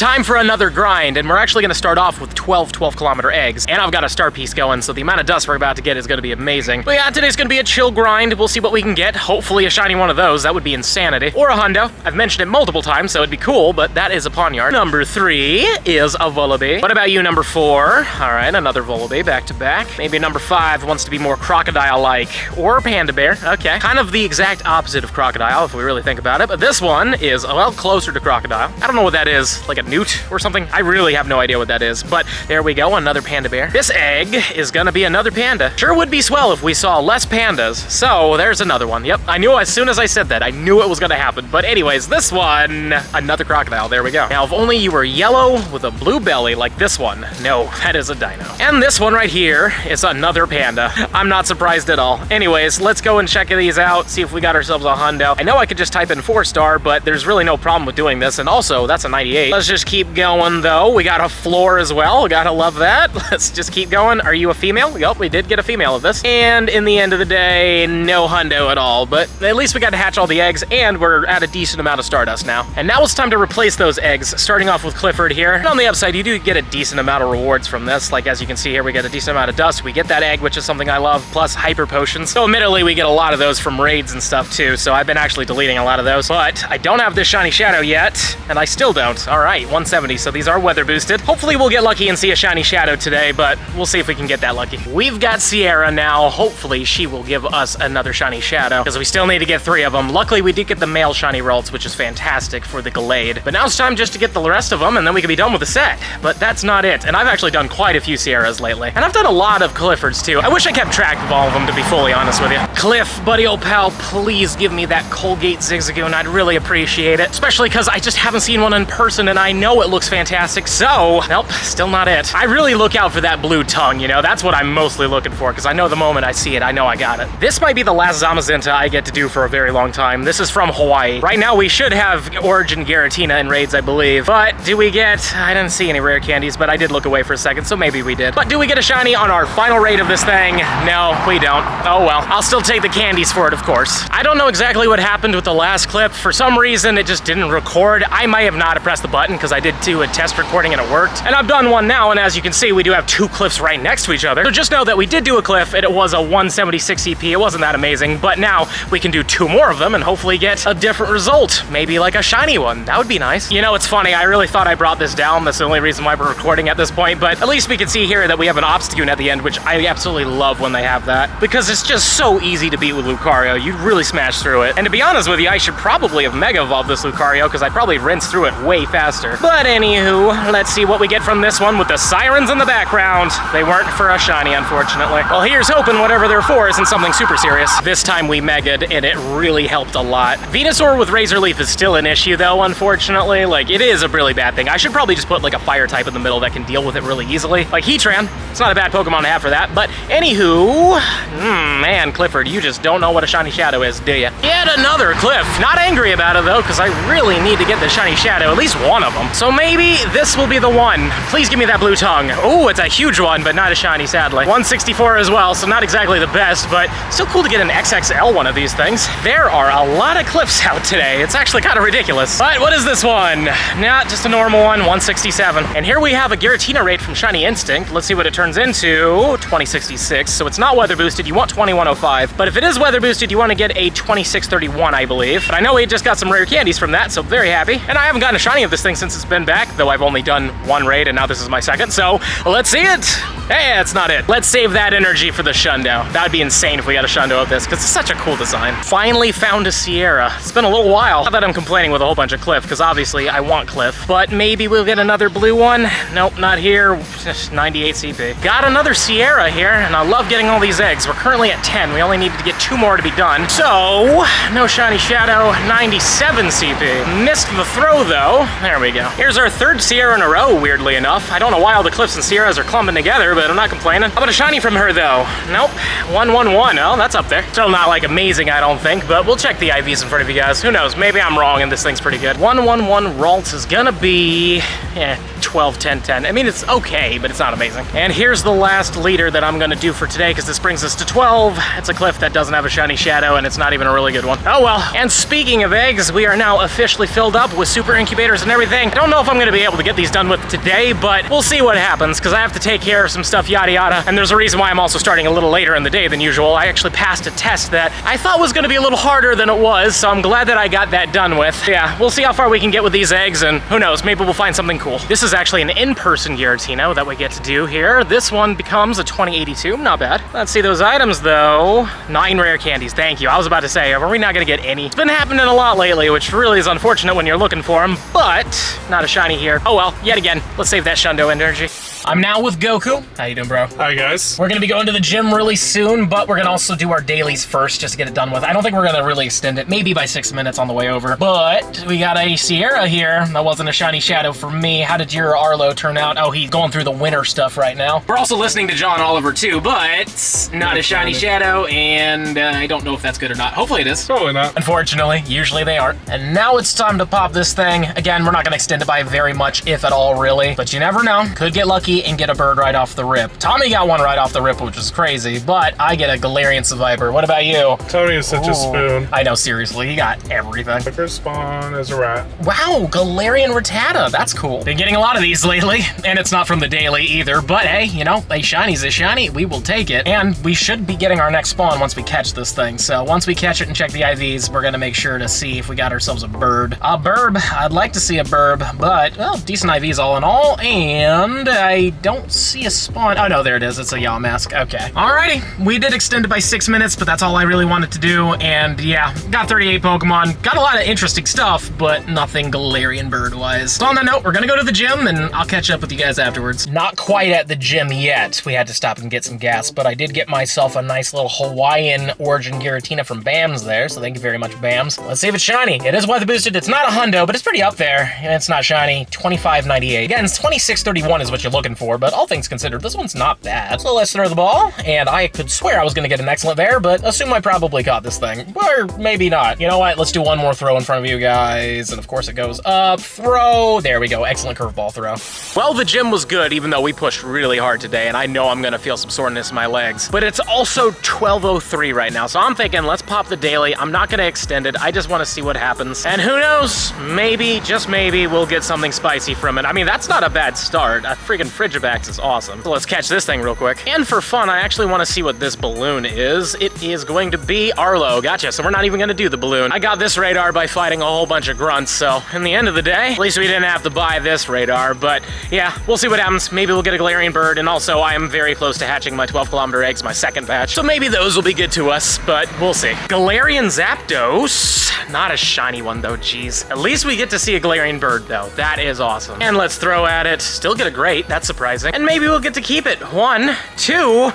time for another grind, and we're actually gonna start off with 12 12-kilometer eggs, and I've got a star piece going, so the amount of dust we're about to get is gonna be amazing. But yeah, today's gonna be a chill grind. We'll see what we can get. Hopefully a shiny one of those. That would be insanity. Or a hundo. I've mentioned it multiple times, so it'd be cool, but that is a Pawniard. Number 3 is a Vullaby. What about you, number 4? All right, another Vullaby, back to back. Maybe number 5 wants to be more crocodile-like, or panda bear. Okay, kind of the exact opposite of crocodile, if we really think about it, but this one is, well, closer to crocodile. I don't know what that is, like a newt or something? I really have no idea what that is, but there we go, another panda bear. This egg is gonna be another panda. Sure would be swell if we saw less pandas, so there's another one. Yep, I knew as soon as I said that, I knew it was gonna happen, but anyways, this one, another crocodile, there we go. Now, if only you were yellow with a blue belly like this one. No, that is a dino. And this one right here is another panda. I'm not surprised at all. Anyways, let's go and check these out, see if we got ourselves a hundo. I know I could just type in 4-star, but there's really no problem with doing this, and also, that's a 98. Let's just keep going, though. We got a floor as well. Gotta love that. Let's just keep going. Are you a female? Yep, we did get a female of this. And in the end of the day, no hundo at all, but at least we got to hatch all the eggs, and we're at a decent amount of Stardust now. And now it's time to replace those eggs, starting off with Clifford here. And on the upside, you do get a decent amount of rewards from this. Like, as you can see here, we get a decent amount of dust. We get that egg, which is something I love, plus hyper potions. So admittedly, we get a lot of those from raids and stuff too, so I've been actually deleting a lot of those. But I don't have this Shiny Shadow yet, and I still don't. All right, 170, so these are weather boosted. Hopefully we'll get lucky and see a Shiny Shadow today, but we'll see if we can get that lucky. We've got Sierra now. Hopefully she will give us another Shiny Shadow, because we still need to get 3 of them. Luckily, we did get the male Shiny Ralts, which is fantastic for the Gallade. But now it's time just to get the rest of them, and then we can be done with the set. But that's not it, and I've actually done quite a few Sierras lately. And I've done a lot of Cliffords too. I wish I kept track of all of them, to be fully honest with you. Cliff, buddy old pal, please give me that Colgate Zigzagoon. I'd really appreciate it, especially because I just haven't seen one in person, and I know it looks fantastic, so, nope, still not it. I really look out for that blue tongue, you know? That's what I'm mostly looking for, because I know the moment I see it, I know I got it. This might be the last Zamazenta I get to do for a very long time. This is from Hawaii. Right now, we should have Origin Giratina in raids, I believe, but do we get... I didn't see any rare candies, but I did look away for a second, so maybe we did. But do we get a shiny on our final raid of this thing? No, we don't. Oh well. I'll still take the candies for it, of course. I don't know exactly what happened with the last clip. For some reason, it just didn't record. I might have not pressed the button because I did do a test recording and it worked. And I've done one now, and as you can see, we do have 2 cliffs right next to each other. So just know that we did do a cliff, and it was a 176 CP. It wasn't that amazing, but now we can do 2 more of them and hopefully get a different result. Maybe like a shiny one. That would be nice. You know, it's funny. I really thought I brought this down. That's the only reason why we're recording at this point, but at least we can see here that we have an Obstagoon at the end, which I absolutely love when they have that, because it's just so easy to beat with Lucario. You really smash through it. And to be honest with you, I should probably have Mega Evolved this Lucario, because I probably rinsed through it way faster. But anywho, let's see what we get from this one with the sirens in the background. They weren't for a shiny, unfortunately. Well, here's hoping whatever they're for isn't something super serious. This time we Mega'd, and it really helped a lot. Venusaur with Razor Leaf is still an issue, though, unfortunately. Like, it is a really bad thing. I should probably just put, like, a fire type in the middle that can deal with it really easily. Like Heatran. It's not a bad Pokemon to have for that. But anywho, man, Clifford, you just don't know what a Shiny Shadow is, do you? Yet another Cliff. Not angry about it, though, because I really need to get the Shiny Shadow, at least one of them. So maybe this will be the one. Please give me that blue tongue. Oh, it's a huge one, but not a shiny, sadly. 164 as well, so not exactly the best, but still cool to get an XXL one of these things. There are a lot of Cliffs out today. It's actually kind of ridiculous. But what is this one? Not just a normal one, 167. And here we have a Giratina raid from Shiny Instinct. Let's see what it turns into. 2066, so it's not weather boosted. You want 2105, but if it is weather boosted, you want to get a 2631, I believe. But I know we just got some rare candies from that, so very happy. And I haven't gotten a shiny of this thing since it's been back, though I've only done 1 raid, and now this is my 2nd, so let's see it. Hey, that's not it. Let's save that energy for the Shundo. That would be insane if we got a Shundo of this, because it's such a cool design. Finally found a Sierra. It's been a little while. Not that I'm complaining with a whole bunch of Cliff, because obviously I want Cliff, but maybe we'll get another blue one. Nope, not here. Just 98 CP. Got another Sierra here, and I love getting all these eggs. We're currently at 10. We only needed to get 2 more to be done. So, no Shiny Shadow, 97 CP. Missed the throw, though. There we go. Here's our 3rd Sierra in a row, weirdly enough. I don't know why all the Cliffs and Sierras are clumping together, but I'm not complaining. How about a shiny from her, though? Nope. 111. Oh, that's up there. Still not, like, amazing, I don't think, but we'll check the IVs in front of you guys. Who knows? Maybe I'm wrong and this thing's pretty good. 111 Ralts is gonna be, 12 12, 10, 10. I mean, it's okay, but it's not amazing. And here's the last leader that I'm gonna do for today, because this brings us to 12. It's a cliff that doesn't have a shiny shadow, and it's not even a really good one. Oh well. And speaking of eggs, we are now officially filled up with super incubators and everything. I don't know if I'm gonna be able to get these done with today, but we'll see what happens, because I have to take care of some stuff, yada yada. And there's a reason why I'm also starting a little later in the day than usual. I actually passed a test that I thought was gonna be a little harder than it was, so I'm glad that I got that done with. Yeah, we'll see how far we can get with these eggs, and who knows, maybe we'll find something cool. This is actually an in-person Giratina that we get to do here. This one becomes a 2082, not bad. Let's see those items though. 9 rare candies, thank you. I was about to say, are we not gonna get any? It's been happening a lot lately, which really is unfortunate when you're looking for them, but not a shiny here. Oh well, yet again, let's save that Shundo energy. I'm now with Goku. How you doing, bro? Hi, guys. We're gonna be going to the gym really soon, but we're gonna also do our dailies first just to get it done with. I don't think we're gonna really extend it, maybe by 6 minutes on the way over. But we got a Sierra here. That wasn't a shiny shadow for me. How did your Arlo turn out? Oh, he's going through the winter stuff right now. We're also listening to John Oliver too, but not a shiny shadow, and I don't know if that's good or not. Hopefully it is. Probably not. Unfortunately, usually they aren't. And now it's time to pop this thing. Again, we're not gonna extend it by very much, if at all, really. But you never know. Could get lucky and get a bird right off the rip. Tommy got one right off the rip, which is crazy, but I get a Galarian Zapdos. What about you? Tony is such a spoon. I know, seriously, he got everything. My first spawn is a rat. Wow, Galarian Rattata, that's cool. Been getting a lot of these lately, and it's not from the daily either, but hey, you know, a shiny's a shiny, we will take it. And we should be getting our next spawn once we catch this thing, so once we catch it and check the IVs, we're gonna make sure to see if we got ourselves a bird. A burb, I'd like to see a burb, but, well, decent IVs all in all, and I don't see a spawn. Oh no, there it is. It's a Yamask. Okay. Alrighty. We did extend it by 6 minutes, but that's all I really wanted to do. And yeah, got 38 Pokemon. Got a lot of interesting stuff, but nothing Galarian bird-wise. So on that note, we're gonna go to the gym, and I'll catch up with you guys afterwards. Not quite at the gym yet. We had to stop and get some gas, but I did get myself a nice little Hawaiian origin Giratina from BAMS there, so thank you very much, BAMS. Let's see if it's shiny. It is weather boosted. It's not a hundo, but it's pretty up there, and it's not shiny. 25.98. Again, 26.31 is what you're looking for, but all things considered, this one's not bad. So let's throw the ball, and I could swear I was gonna get an excellent there, but assume I probably caught this thing. Or maybe not. You know what? Let's do one more throw in front of you guys, and of course it goes up, throw. There we go, excellent curveball throw. Well, the gym was good, even though we pushed really hard today, and I know I'm gonna feel some soreness in my legs. But it's also 12:03 right now, so I'm thinking let's pop the daily. I'm not gonna extend it, I just wanna see what happens. And who knows, maybe, just maybe, we'll get something spicy from it. I mean, that's not a bad start. A friggin' Frigibax is awesome. So let's catch this thing real quick. And for fun, I actually want to see what this balloon is. It is going to be Arlo. Gotcha, so we're not even going to do the balloon. I got this radar by fighting a whole bunch of grunts, so in the end of the day, at least we didn't have to buy this radar, but yeah, we'll see what happens. Maybe we'll get a Galarian bird, and also I am very close to hatching my 12-kilometer eggs, my second batch, so maybe those will be good to us, but we'll see. Galarian Zapdos. Not a shiny one though, geez. At least we get to see a Galarian bird though. That is awesome. And let's throw at it. Still get a great, that's surprising. And maybe we'll get to keep it. 1, 2.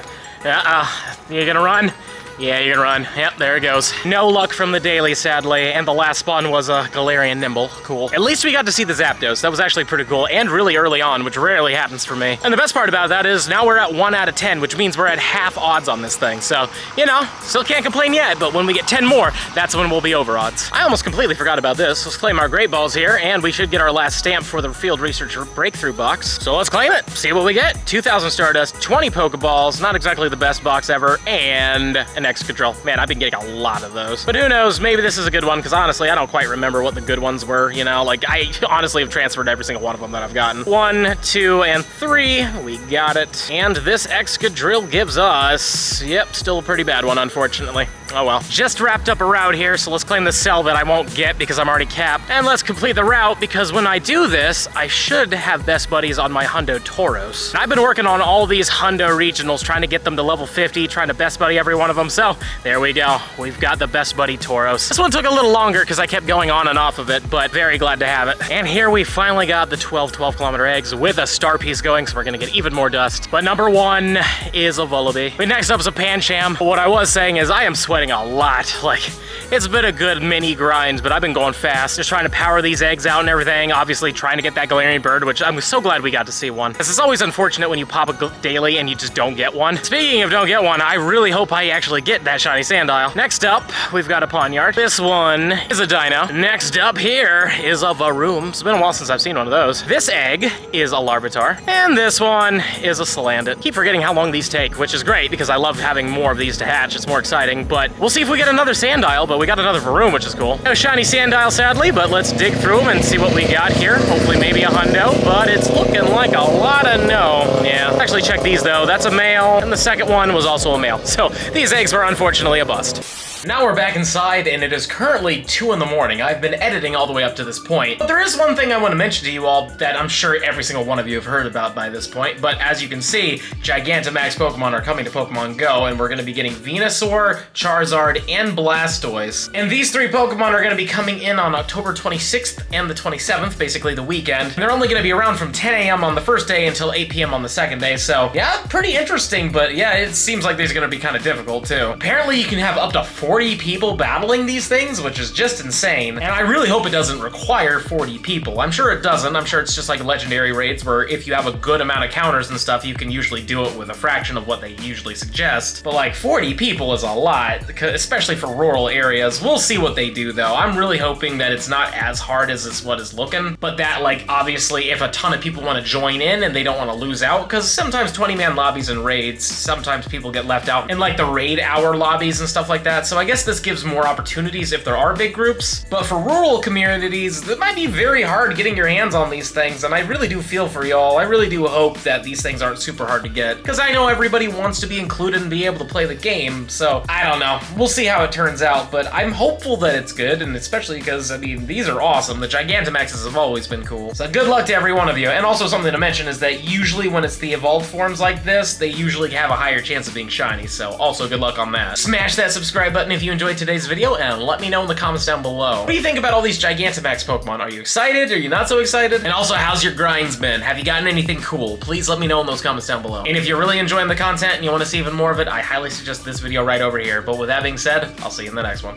You gonna run? Yeah, you can run. Yep, there it goes. No luck from the daily, sadly, and the last spawn was a Galarian Nimble. Cool. At least we got to see the Zapdos. That was actually pretty cool, and really early on, which rarely happens for me. And the best part about that is now we're at 1 out of 10, which means we're at half odds on this thing. So, you know, still can't complain yet, but when we get 10 more, that's when we'll be over odds. I almost completely forgot about this. Let's claim our Great Balls here, and we should get our last stamp for the Field Researcher Breakthrough box. So let's claim it, see what we get. 2,000 Stardust, 20 Pokeballs, not exactly the best box ever, and an Excadrill. Man, I've been getting a lot of those. But who knows, maybe this is a good one, because honestly, I don't quite remember what the good ones were, you know? Like, I honestly have transferred every single one of them that I've gotten. 1, 2, and 3, we got it. And this Excadrill gives us, yep, still a pretty bad one, unfortunately. Oh well. Just wrapped up a route here, so let's claim the cell that I won't get because I'm already capped. And let's complete the route, because when I do this, I should have best buddies on my Hundo Tauros. And I've been working on all these Hundo regionals, trying to get them to level 50, trying to best buddy every one of them, so there we go. We've got the best buddy Tauros. This one took a little longer because I kept going on and off of it, but very glad to have it. And here we finally got the 12-kilometer eggs with a star piece going, so we're gonna get even more dust. But number 1 is a Vullaby. But next up is a Pancham. But what I was saying is I am sweating sweating a lot. Like, it's been a good mini grind, but I've been going fast, just trying to power these eggs out and everything. Obviously, trying to get that Galarian bird, which I'm so glad we got to see one. This is always unfortunate when you pop a daily and you just don't get one. Speaking of don't get one, I really hope I actually get that Shiny Sandile. Next up, we've got a Pawniard. This one is a Dino. Next up here is a Varoom. It's been a while since I've seen one of those. This egg is a Larvitar, and this one is a Salandit. Keep forgetting how long these take, which is great because I love having more of these to hatch. It's more exciting, but we'll see if we get another Sandile, but we got another Varoom, which is cool. No Shiny Sandile, sadly, but let's dig through them and see what we got here. Hopefully maybe a hundo, but it's looking like a lot of no. Yeah, actually check these though. That's a male, and the second one was also a male. So these eggs were unfortunately a bust. Now we're back inside, and it is currently 2 in the morning. I've been editing all the way up to this point. But there is one thing I want to mention to you all that I'm sure every single one of you have heard about by this point. But as you can see, Gigantamax Pokemon are coming to Pokemon Go, and we're going to be getting Venusaur, Charizard, and Blastoise. And these 3 Pokemon are going to be coming in on October 26th and the 27th, basically the weekend. And they're only going to be around from 10 a.m. on the first day until 8 p.m. on the second day. So yeah, pretty interesting, but yeah, it seems like these are going to be kind of difficult too. Apparently you can have up to 40 people battling these things, which is just insane. And I really hope it doesn't require 40 people. I'm sure it doesn't. I'm sure it's just like legendary raids where if you have a good amount of counters and stuff, you can usually do it with a fraction of what they usually suggest. But like 40 people is a lot, especially for rural areas. We'll see what they do though. I'm really hoping that it's not as hard as is what is looking, but that like obviously if a ton of people want to join in and they don't want to lose out, because sometimes 20-man lobbies and raids, sometimes people get left out in like the raid hour lobbies and stuff like that. So I guess this gives more opportunities if there are big groups, but for rural communities, it might be very hard getting your hands on these things, and I really do feel for y'all. I really do hope that these things aren't super hard to get, because I know everybody wants to be included and be able to play the game, so I don't know. We'll see how it turns out, but I'm hopeful that it's good, and especially because, I mean, these are awesome. The Gigantamaxes have always been cool, so good luck to every one of you. And also something to mention is that usually when it's the evolved forms like this, they usually have a higher chance of being shiny, so also good luck on that. Smash that subscribe button if you enjoyed today's video, and let me know in the comments down below. What do you think about all these Gigantamax Pokemon? Are you excited? Are you not so excited? And also, how's your grinds been? Have you gotten anything cool? Please let me know in those comments down below. And if you're really enjoying the content and you want to see even more of it, I highly suggest this video right over here. But with that being said, I'll see you in the next one.